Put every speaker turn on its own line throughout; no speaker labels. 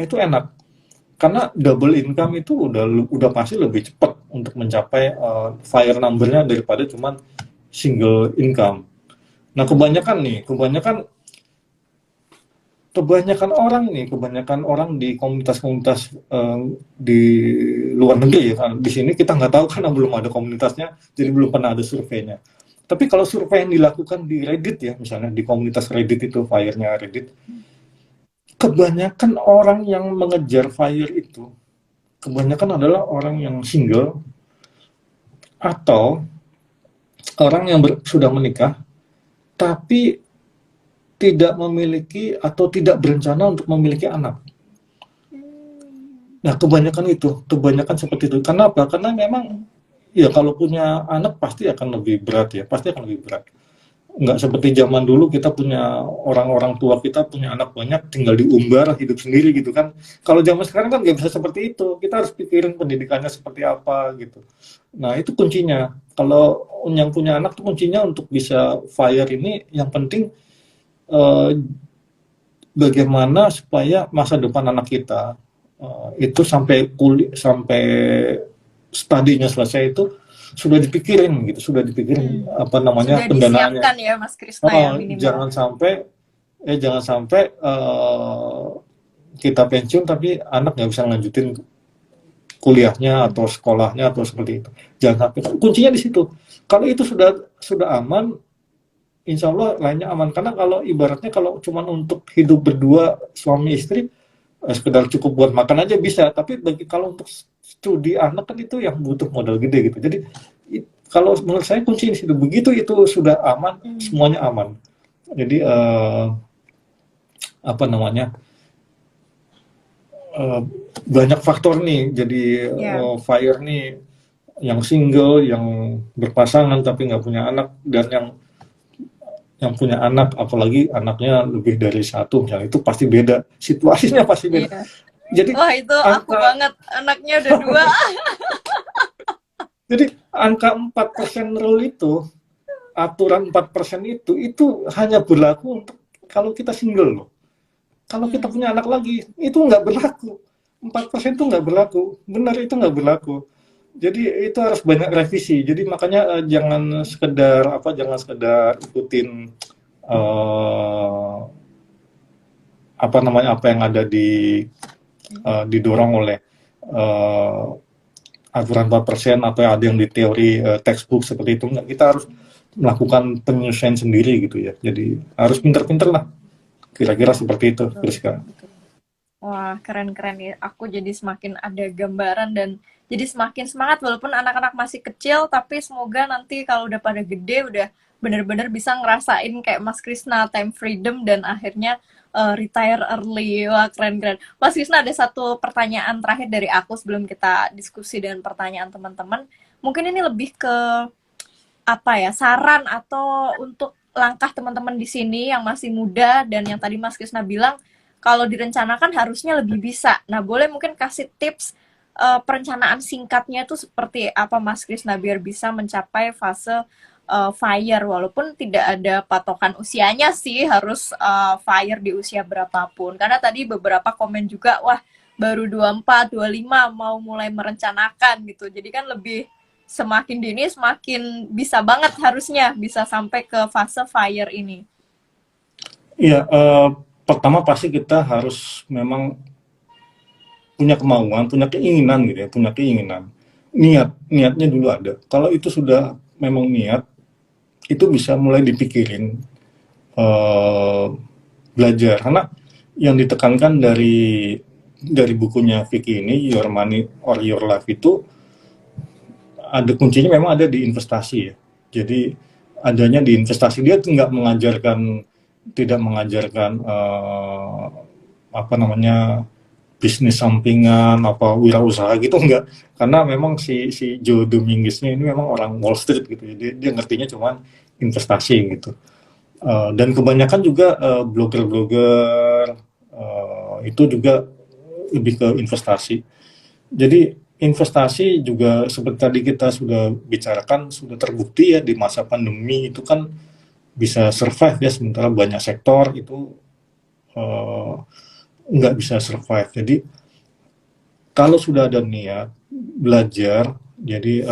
itu enak. Karena double income itu udah pasti lebih cepat untuk mencapai fire number-nya daripada cuman single income. Nah, kebanyakan orang di komunitas-komunitas di luar negeri ya kan. Di sini kita nggak tahu karena belum ada komunitasnya, jadi belum pernah ada surveinya. Tapi kalau survei yang dilakukan di Reddit ya, misalnya di komunitas Reddit itu, fire-nya Reddit, kebanyakan orang yang mengejar fire itu, kebanyakan adalah orang yang single atau orang yang sudah menikah, tapi tidak memiliki atau tidak berencana untuk memiliki anak. Nah, kebanyakan seperti itu. Kenapa? Karena memang ya kalau punya anak pasti akan lebih berat ya, pasti akan lebih berat. Nggak seperti zaman dulu kita punya orang-orang tua kita punya anak banyak tinggal diumbar hidup sendiri gitu kan. Kalau zaman sekarang kan nggak bisa seperti itu. Kita harus pikirin pendidikannya seperti apa gitu. Nah, itu kuncinya. Kalau yang punya anak tuh kuncinya untuk bisa fire ini yang penting eh, bagaimana supaya masa depan anak kita itu sampai studinya selesai itu sudah dipikirin apa namanya
Sudah
pendanaannya.
disiapkan ya Mas Krisna ya minimal.
Jangan sampai kita pensiun tapi anak nggak bisa lanjutin kuliahnya atau sekolahnya atau seperti itu. Jangan sampai kuncinya di situ. Kalau itu sudah aman, insya Allah lainnya aman. Karena kalau ibaratnya kalau cuma untuk hidup berdua suami istri sekedar cukup buat makan aja bisa, tapi kalau untuk studi anak kan itu yang butuh modal gede gitu. Jadi kalau menurut saya kunci di situ. Begitu itu sudah aman, semuanya aman. Jadi apa namanya uh, banyak faktor nih. Jadi
Ya.
fire nih yang single, yang berpasangan tapi nggak punya anak, dan yang punya anak, apalagi anaknya lebih dari satu, misalnya itu pasti beda, situasinya pasti beda.
Iya.
Jadi
Wah itu aku
angka
banget anaknya udah dua.
jadi angka 4% rule itu, aturan 4% itu hanya berlaku untuk kalau kita single loh. Kalau kita
Hmm.
punya anak lagi, itu nggak berlaku. 4% itu nggak berlaku. Benar itu nggak berlaku. Jadi itu harus banyak revisi. Jadi makanya jangan sekedar ikutin eh, apa namanya apa yang ada didorong oleh eh, aturan 4% atau ada yang di teori textbook seperti itu. Enggak, kita harus melakukan penyesuaian sendiri gitu ya. Jadi harus pinter-pinter lah. Kira-kira seperti itu,
Betul,
Priska.
betul. Wah, keren-keren ya. Aku jadi semakin ada gambaran dan jadi semakin semangat walaupun anak-anak masih kecil, tapi semoga nanti kalau udah pada gede udah bener-bener bisa ngerasain kayak Mas Krisna time freedom dan akhirnya retire early. Wah, keren-keren. Mas Krisna ada satu pertanyaan terakhir dari aku sebelum kita diskusi dengan pertanyaan teman-teman. Mungkin ini lebih ke apa ya, saran atau untuk langkah teman-teman di sini yang masih muda dan yang tadi Mas Krisna bilang kalau direncanakan harusnya lebih bisa. Nah, boleh mungkin kasih tips perencanaan singkatnya itu seperti apa Mas Krisna biar bisa mencapai fase fire walaupun tidak ada patokan usianya sih harus fire di usia berapapun. Karena tadi beberapa komen juga wah baru 24, 25 mau mulai merencanakan gitu. Jadi kan lebih semakin dini semakin bisa banget harusnya bisa sampai ke fase fire ini.
Iya, pertama pasti kita harus memang punya kemauan, punya keinginan gitu ya, punya keinginan. Niatnya dulu ada. Kalau itu sudah memang niat, itu bisa mulai dipikirin eh, belajar. Karena yang ditekankan dari bukunya Vicky ini, Your Money or Your Life itu ada kuncinya memang ada di investasi ya. Jadi adanya di investasi, dia tidak mengajarkan apa namanya bisnis sampingan apa wirausaha gitu, enggak, karena memang si Joe Domingueznya ini memang orang Wall Street gitu ya. Dia ngertinya cuma investasi gitu. Dan kebanyakan juga blogger-blogger itu juga lebih ke investasi. Jadi investasi juga seperti tadi kita sudah bicarakan, sudah terbukti ya di masa pandemi itu kan bisa survive ya, sementara banyak sektor itu eh, nggak bisa survive. Jadi kalau sudah ada niat belajar, jadi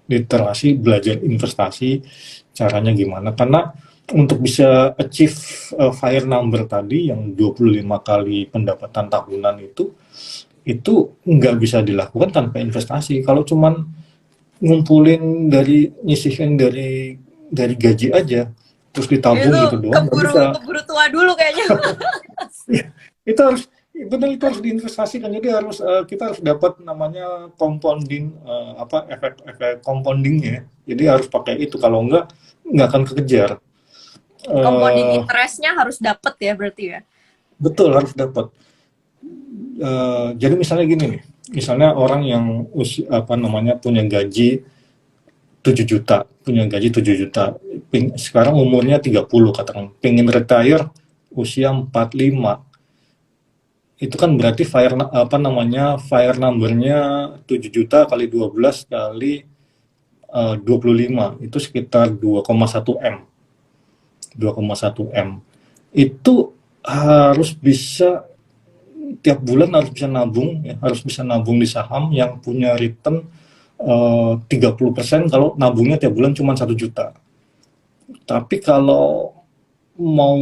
literasi, belajar investasi, caranya gimana? Karena untuk bisa achieve fire number tadi yang 25 kali pendapatan tahunan itu nggak bisa dilakukan tanpa investasi. Kalau cuman ngumpulin dari nyisihin dari gaji aja terus ditabung
Itu
gitu doang nggak
keburu
bisa.
keburu tua dulu kayaknya.
Iya, itu harus benar, itu harus diinvestasikan. Jadi harus kita harus dapat namanya compounding, apa efek-efek compoundingnya. Jadi harus pakai itu. Kalau enggak nggak akan kekejar.
Compounding
Eh,
interest-nya harus dapet ya berarti ya.
betul harus dapat. Jadi misalnya gini nih, misalnya orang yang apa namanya punya gaji 7 juta, punya gaji 7 juta. Sekarang umurnya 30 katakan, pengen retire usia 45. Itu kan berarti fire apa namanya fire numbernya 7 juta kali 12 kali 25 itu sekitar 2,1 M. 2,1 M itu harus bisa tiap bulan harus bisa nabung ya, harus bisa nabung di saham yang punya return 30% kalau nabungnya tiap bulan cuma 1 juta. Tapi kalau mau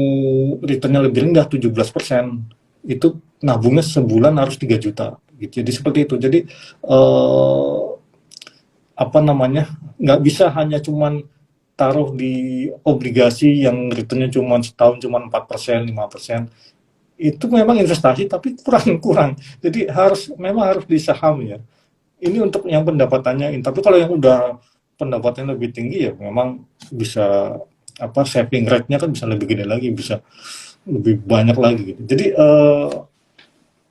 returnnya lebih rendah 17%, itu nabungnya sebulan harus 3 juta. Gitu. Jadi seperti itu. Jadi eh, apa namanya nggak bisa hanya cuman taruh di obligasi yang returnnya cuma setahun cuma 4%, 5%. Itu memang investasi tapi kurang-kurang. Jadi memang harus di saham ya. Ini untuk yang pendapatannya, tapi kalau yang udah pendapatannya lebih tinggi ya memang bisa apa saving rate-nya kan bisa lebih gede lagi, bisa lebih banyak lagi gitu. Jadi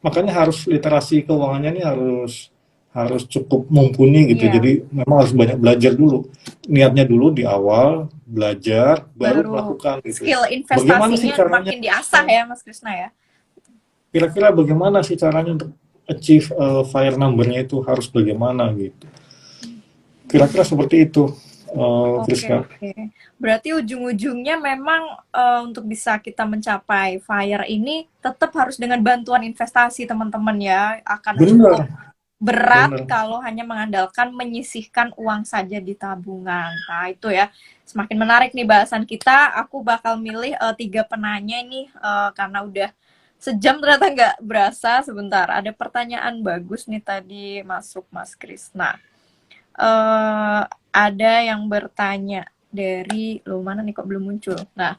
makanya harus literasi keuangannya ini harus harus cukup mumpuni gitu.
Iya,
Jadi memang harus banyak belajar dulu. Niatnya dulu di awal belajar baru
baru
melakukan gitu.
skill
Bagaimana sih
investasinya
caranya?
makin diasah ya Mas Krisna ya.
Kira-kira bagaimana sih caranya untuk achieve fire number-nya itu harus bagaimana gitu. Kira-kira seperti itu,
Oke,
Friska.
oke. Berarti ujung-ujungnya memang untuk bisa kita mencapai FIRE ini tetap harus dengan bantuan investasi teman-teman ya. Akan cukup
Benar,
berat
benar.
kalau hanya mengandalkan menyisihkan uang saja di tabungan. Nah, itu ya. Semakin menarik nih bahasan kita. Aku bakal milih tiga penanya nih karena udah sejam ternyata nggak berasa. Sebentar, ada pertanyaan bagus nih tadi masuk Mas Krisna. Ada yang bertanya dari lo mana nih kok belum muncul. Nah,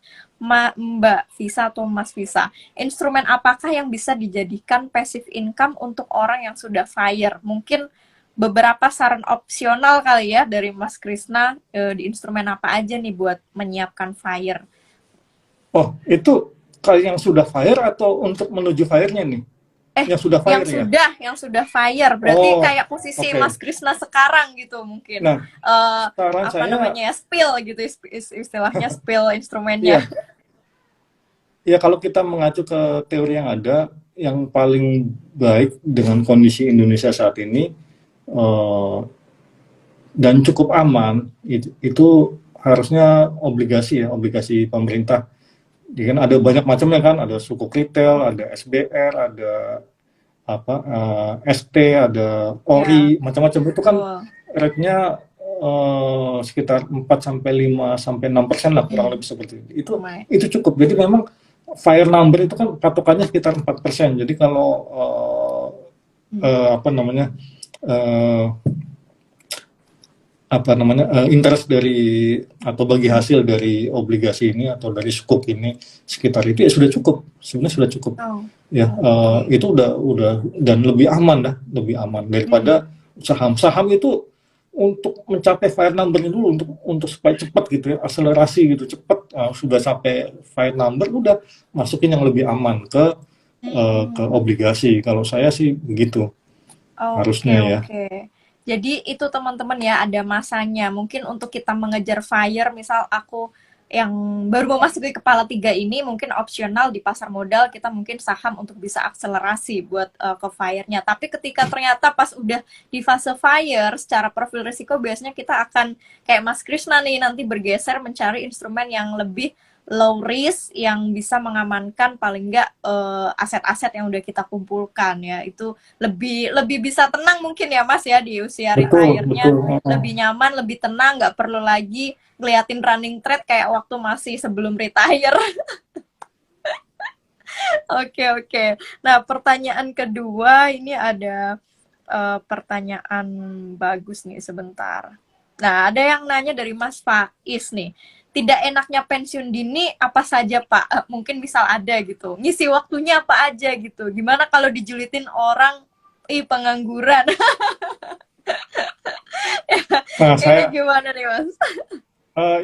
Mbak Visa atau Mas Visa, instrumen apakah yang bisa dijadikan passive income untuk orang yang sudah FIRE? Mungkin beberapa saran opsional kali ya dari Mas Krisna di instrumen apa aja nih buat menyiapkan FIRE?
Oh, itu kalau yang sudah fire atau untuk menuju fire-nya nih? Yang sudah fire ya?
Yang sudah FIRE, berarti
Oh,
kayak posisi
oke.
Mas Krisna sekarang gitu mungkin.
Nah,
Eh
saran
apa
saya,
namanya ya, spill gitu istilahnya spill instrumennya.
iya, ya kalau kita mengacu ke teori yang ada, yang paling baik dengan kondisi Indonesia saat ini eh, dan cukup aman, itu harusnya obligasi ya, obligasi pemerintah. Jadi kan ada banyak macamnya kan, ada sukuk retail, ada SBR, ada apa ST, ada
Ya,
ORI, macam-macam itu kan
betul.
rate-nya sekitar 4 sampai 5 sampai 6% lah kurang
Hmm,
lebih seperti itu. Itu
lumayan.
itu cukup. Jadi memang fire number itu kan patokannya sekitar 4%. Jadi kalau
Hmm.
apa namanya eh, interest dari atau bagi hasil dari obligasi ini atau dari sukuk ini sekitar itu ya sudah cukup, sebenarnya sudah cukup
Oh,
ya.
oke.
Itu udah dan lebih aman dah, lebih aman
Hmm.
daripada saham itu untuk mencapai fire number-nya dulu, untuk supaya cepat gitu ya, akselerasi gitu cepat. Sudah sampai fire number udah masukin yang lebih aman ke
Hmm.
obligasi. Kalau saya sih begitu
Oke,
harusnya ya.
oke. Jadi itu teman-teman ya ada masanya. Mungkin untuk kita mengejar FIRE, misal aku yang baru memasuki kepala tiga ini mungkin opsional di pasar modal kita mungkin saham untuk bisa akselerasi buat ke FIRE-nya. Tapi ketika ternyata pas udah di fase FIRE secara profil risiko biasanya kita akan kayak Mas Krisna nih nanti bergeser mencari instrumen yang lebih low risk yang bisa mengamankan paling nggak aset-aset yang udah kita kumpulkan ya. Itu lebih lebih bisa tenang mungkin ya Mas ya di usia
Betul,
retire-nya,
betul.
lebih nyaman, lebih tenang, nggak perlu lagi ngeliatin running trade kayak waktu masih sebelum retire. Oke, oke. Nah, pertanyaan kedua ini ada pertanyaan bagus nih sebentar. Nah, ada yang nanya dari Mas Faiz nih. Tidak enaknya pensiun dini apa saja, Pak? Mungkin misal ada gitu. Ngisi waktunya apa aja gitu. Gimana kalau dijulitin orang, ih pengangguran.
Nah,
Ini
saya
gimana nih, Mas?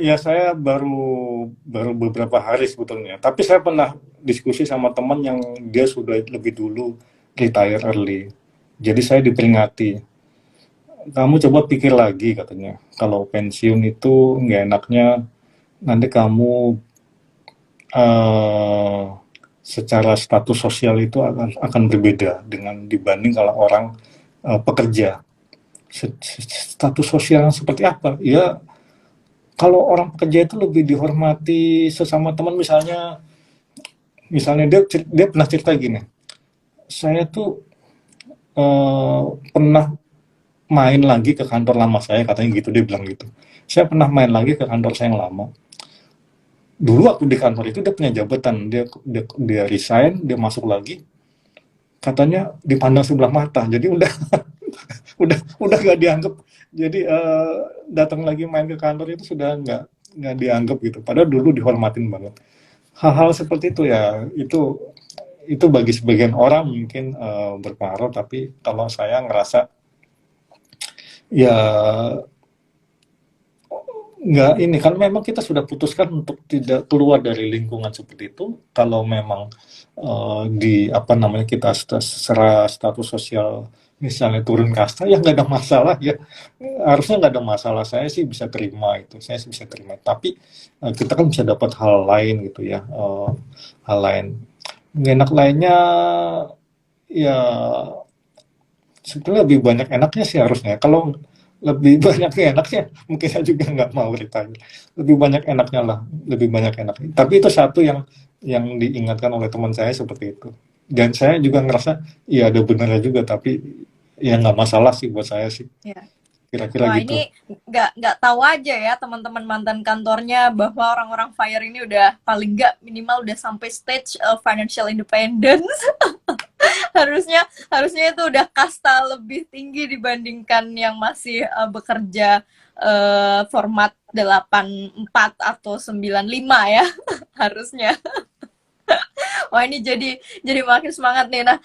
ya saya baru baru beberapa hari sebetulnya. Tapi saya pernah diskusi sama teman yang dia sudah lebih dulu retire early. Jadi saya diperingati, kamu coba pikir lagi katanya. Kalau pensiun itu nggak enaknya nanti kamu eh, secara status sosial itu akan berbeda dengan dibanding kalau orang pekerja. Status sosial yang seperti apa? Ya kalau orang pekerja itu lebih dihormati sesama teman, misalnya dia pernah cerita gini, saya tuh eh, pernah main lagi ke kantor lama saya, katanya gitu, dia bilang gitu, saya pernah main lagi ke kantor saya yang lama. Dulu waktu di kantor itu dia punya jabatan, dia resign, dia masuk lagi, katanya dipandang sebelah mata, jadi udah nggak dianggap. Jadi datang lagi main ke kantor itu sudah nggak dianggap gitu, padahal dulu dihormatin banget. Hal-hal seperti itu ya, itu bagi sebagian orang mungkin berpengaruh, tapi kalau saya ngerasa ya nggak, ini kan memang kita sudah putuskan untuk tidak keluar dari lingkungan seperti itu. Kalau memang di apa namanya, kita secara status sosial misalnya turun kasta, ya nggak ada masalah ya, harusnya nggak ada masalah, saya sih bisa terima itu, saya sih bisa terima. Tapi kita kan bisa dapat hal lain gitu ya, hal lain nggak enak lainnya ya. Sebetulnya lebih banyak enaknya sih harusnya. Kalau lebih banyak enaknya, mungkin saya juga nggak mau retire. Lebih banyak enaknya lah, lebih banyak enaknya. Tapi itu satu yang diingatkan oleh teman saya seperti itu. Dan saya juga ngerasa, ya ada benarnya juga, tapi ya nggak masalah sih buat saya sih.
Ya.
Kira-kira
Wah,
gitu.
ini nggak tahu aja ya teman-teman mantan kantornya bahwa orang-orang FIRE ini udah paling nggak minimal udah sampai stage financial independence. harusnya harusnya itu udah kasta lebih tinggi dibandingkan yang masih bekerja format 84 atau 95 ya harusnya. Wah, ini jadi makin semangat nih. Nah,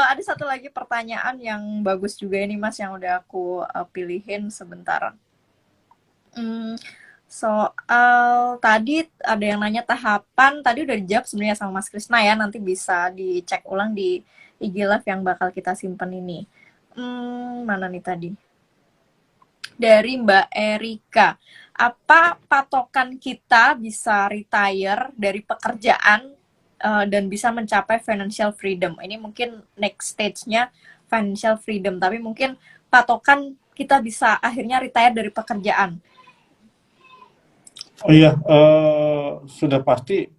ada satu lagi pertanyaan yang bagus juga ini Mas yang udah aku pilihin sebentar. Hmm, soal tadi ada yang nanya tahapan, tadi udah dijawab sebenarnya sama Mas Krisna ya, nanti bisa dicek ulang di IG Live yang bakal kita simpen ini. Mana nih tadi? Dari Mbak Erika. Apa patokan kita bisa retire dari pekerjaan dan bisa mencapai financial freedom? Ini mungkin next stage-nya financial freedom, tapi mungkin patokan kita bisa akhirnya retire dari pekerjaan.
Oh iya, sudah pasti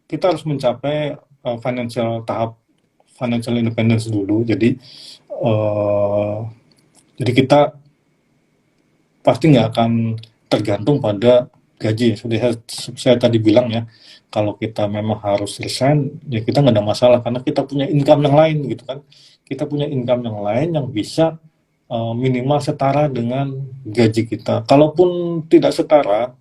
kita harus mencapai tahap financial independence dulu. Eh, jadi kita pasti nggak akan tergantung pada gaji. Seperti saya tadi bilang ya, kalau kita memang harus resign, ya kita nggak ada masalah karena kita punya income yang lain gitu kan. Kita punya income yang lain yang bisa minimal setara dengan gaji kita. Kalaupun tidak setara,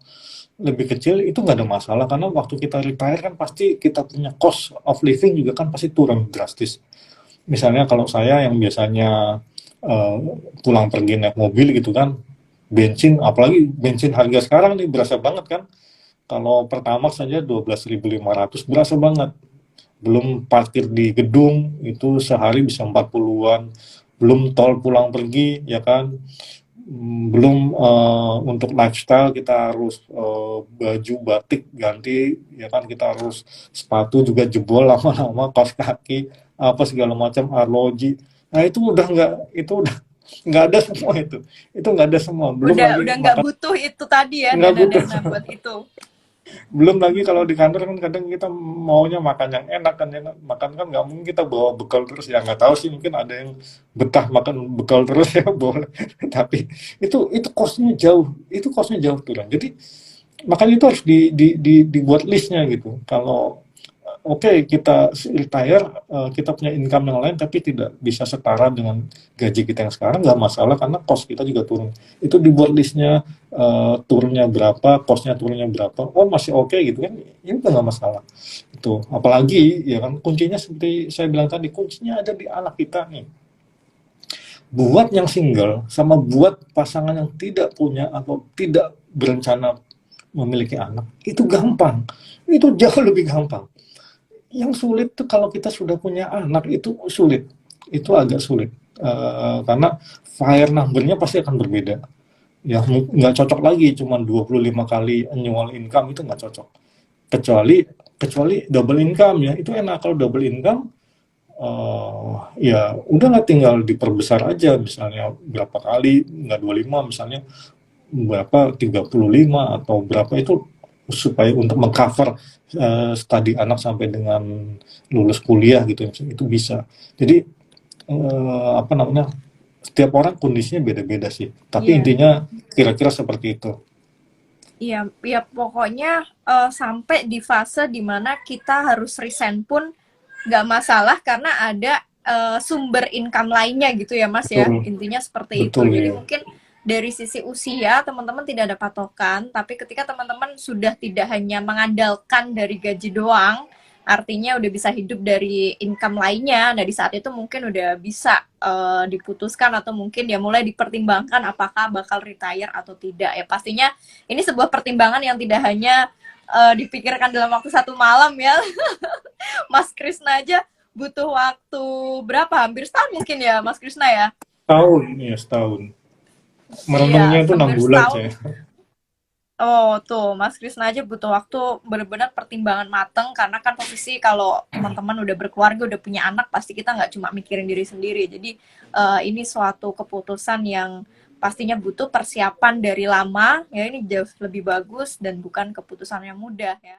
lebih kecil itu nggak ada masalah karena waktu kita retire kan pasti kita punya cost of living juga kan pasti turun drastis. Misalnya kalau saya yang biasanya eh, pulang pergi naik mobil gitu kan, bensin, apalagi bensin harga sekarang nih berasa banget kan. Kalau Pertamax saja 12.500 berasa banget. Belum parkir di gedung itu sehari bisa 40-an. Belum tol pulang pergi ya kan. Belum untuk lifestyle kita harus baju batik ganti ya kan, kita harus sepatu juga jebol lama-lama, kaos kaki apa segala macam, arloji. Nah itu udah nggak, itu udah nggak ada semua itu nggak ada semua, belum
Udah
lagi
nggak
makan,
butuh itu tadi ya
nggak butuh.
dana-dana buat itu.
Belum lagi kalau di kantor kan kadang kita maunya makan yang enak kan, ya. Makan kan nggak mungkin kita bawa bekal terus, ya nggak tahu sih, mungkin ada yang betah makan bekal terus ya boleh. Tapi itu costnya jauh turun. Jadi makanya itu harus dibuat listnya gitu. Kalau oke, kita retire, kita punya income yang lain tapi tidak bisa setara dengan gaji kita yang sekarang, nggak masalah karena cost kita juga turun. Itu dibuat listnya, turunnya berapa, costnya turunnya berapa, oh masih oke gitu kan, ini udah nggak masalah. Itu apalagi ya kan, kuncinya seperti saya bilang tadi, kuncinya ada di anak kita nih. Buat yang single sama buat pasangan yang tidak punya atau tidak berencana memiliki anak, itu gampang. Itu jauh lebih gampang. Yang sulit tuh kalau kita sudah punya anak, itu sulit, itu agak sulit. Karena fire number-nya pasti akan berbeda. Ya nggak cocok lagi, cuma 25 kali annual income itu nggak cocok. Kecuali kecuali double income ya, itu enak kalau double income. Ya udahlah, tinggal diperbesar aja, misalnya berapa kali, nggak 25 misalnya, berapa 35 atau berapa itu, supaya untuk mengcover studi anak sampai dengan lulus kuliah gitu, itu bisa. Jadi apa namanya, setiap orang kondisinya beda-beda sih, tapi
Iya.
intinya kira-kira seperti itu.
Iya, ya pokoknya sampai di fase dimana kita harus resign pun nggak masalah karena ada sumber income lainnya gitu ya Mas ya.
Betul,
Intinya seperti itu.
betul
Jadi
ya.
mungkin dari sisi usia teman-teman tidak ada patokan, tapi ketika teman-teman sudah tidak hanya mengandalkan dari gaji doang, artinya udah bisa hidup dari income lainnya. Nah, di saat itu mungkin udah bisa diputuskan atau mungkin ya mulai dipertimbangkan apakah bakal retire atau tidak. Ya pastinya ini sebuah pertimbangan yang tidak hanya dipikirkan dalam waktu satu malam ya. Mas Krisna aja butuh waktu berapa? Hampir setahun mungkin ya, Mas Krisna ya?
Tahun ya, setahun.
Iya,
Merenungnya itu 6
hampir
bulan
setahun.
saya.
Oh, tuh, Mas Krisna aja butuh waktu benar-benar pertimbangan mateng karena kan posisi kalau teman-teman udah berkeluarga, udah punya anak, pasti kita nggak cuma mikirin diri sendiri. Jadi ini suatu keputusan yang pastinya butuh persiapan dari lama, ya ini jauh lebih bagus dan bukan keputusan yang mudah ya.